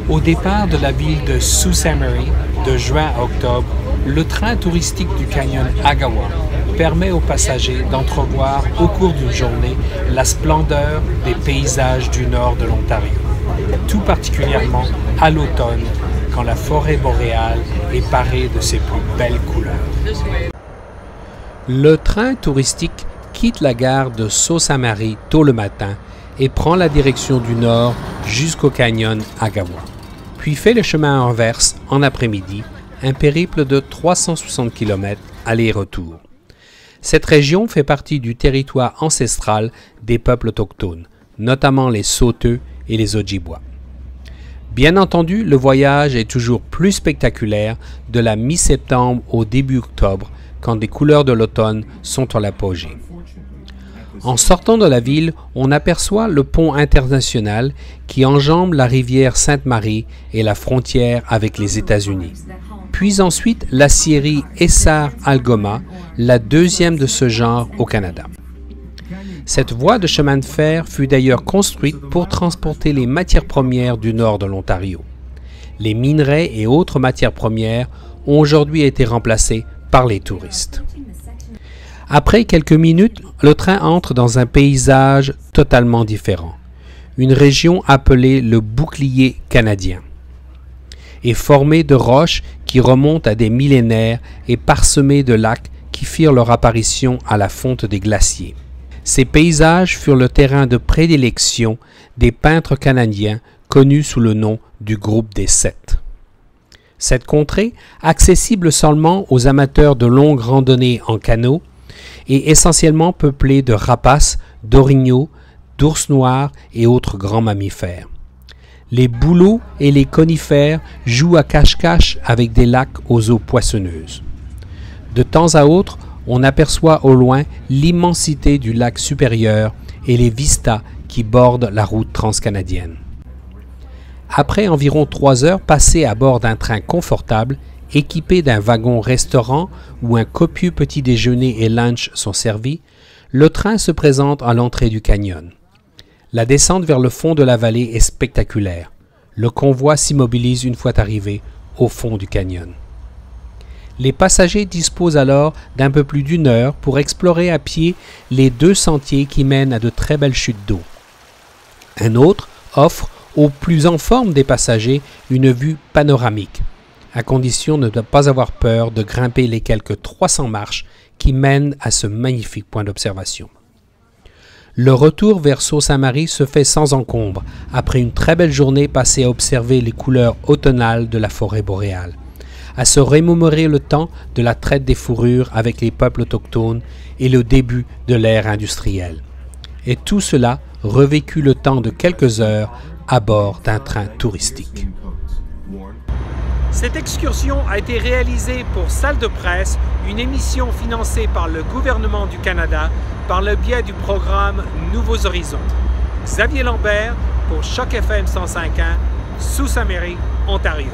Au départ de la ville de Sault Ste. Marie, de juin à octobre, le train touristique du canyon Agawa permet aux passagers d'entrevoir au cours d'une journée la splendeur des paysages du nord de l'Ontario, tout particulièrement à l'automne, quand la forêt boréale est parée de ses plus belles couleurs. Le train touristique quitte la gare de Sault Ste. Marie tôt le matin et prend la direction du nord jusqu'au canyon Agawa, puis fait le chemin inverse en après-midi, un périple de 360 km aller-retour. Cette région fait partie du territoire ancestral des peuples autochtones, notamment les Sauteux et les Ojibwa. Bien entendu, le voyage est toujours plus spectaculaire de la mi-septembre au début octobre, quand des couleurs de l'automne sont à l'apogée. En sortant de la ville, on aperçoit le pont international qui enjambe la rivière Sainte-Marie et la frontière avec les États-Unis. Puis ensuite l'aciérie Essar-Algoma, la deuxième de ce genre au Canada. Cette voie de chemin de fer fut d'ailleurs construite pour transporter les matières premières du nord de l'Ontario. Les minerais et autres matières premières ont aujourd'hui été remplacés par les touristes. Après quelques minutes, le train entre dans un paysage totalement différent. Une région appelée le bouclier canadien est formée de roches qui remontent à des millénaires et parsemée de lacs qui firent leur apparition à la fonte des glaciers. Ces paysages furent le terrain de prédilection des peintres canadiens connus sous le nom du groupe des Sept. Cette contrée, accessible seulement aux amateurs de longues randonnées en canot, est essentiellement peuplée de rapaces, d'orignaux, d'ours noirs et autres grands mammifères. Les bouleaux et les conifères jouent à cache-cache avec des lacs aux eaux poissonneuses. De temps à autre, on aperçoit au loin l'immensité du lac supérieur et les vistas qui bordent la route transcanadienne. Après environ 3 heures passées à bord d'un train confortable, équipé d'un wagon-restaurant où un copieux petit déjeuner et lunch sont servis, le train se présente à l'entrée du canyon. La descente vers le fond de la vallée est spectaculaire. Le convoi s'immobilise une fois arrivé au fond du canyon. Les passagers disposent alors d'un peu plus d'1 heure pour explorer à pied les 2 sentiers qui mènent à de très belles chutes d'eau. Un autre offre aux plus en forme des passagers une vue panoramique, à condition de ne pas avoir peur de grimper les quelques 300 marches qui mènent à ce magnifique point d'observation. Le retour vers Sault Ste. Marie se fait sans encombre, après une très belle journée passée à observer les couleurs automnales de la forêt boréale, à se remémorer le temps de la traite des fourrures avec les peuples autochtones et le début de l'ère industrielle. Et tout cela revécu le temps de quelques heures à bord d'un train touristique. Cette excursion a été réalisée pour Salle de presse, une émission financée par le gouvernement du Canada par le biais du programme Nouveaux Horizons. Xavier Lambert pour Choc FM 105.1, Sault Ste. Marie, Ontario.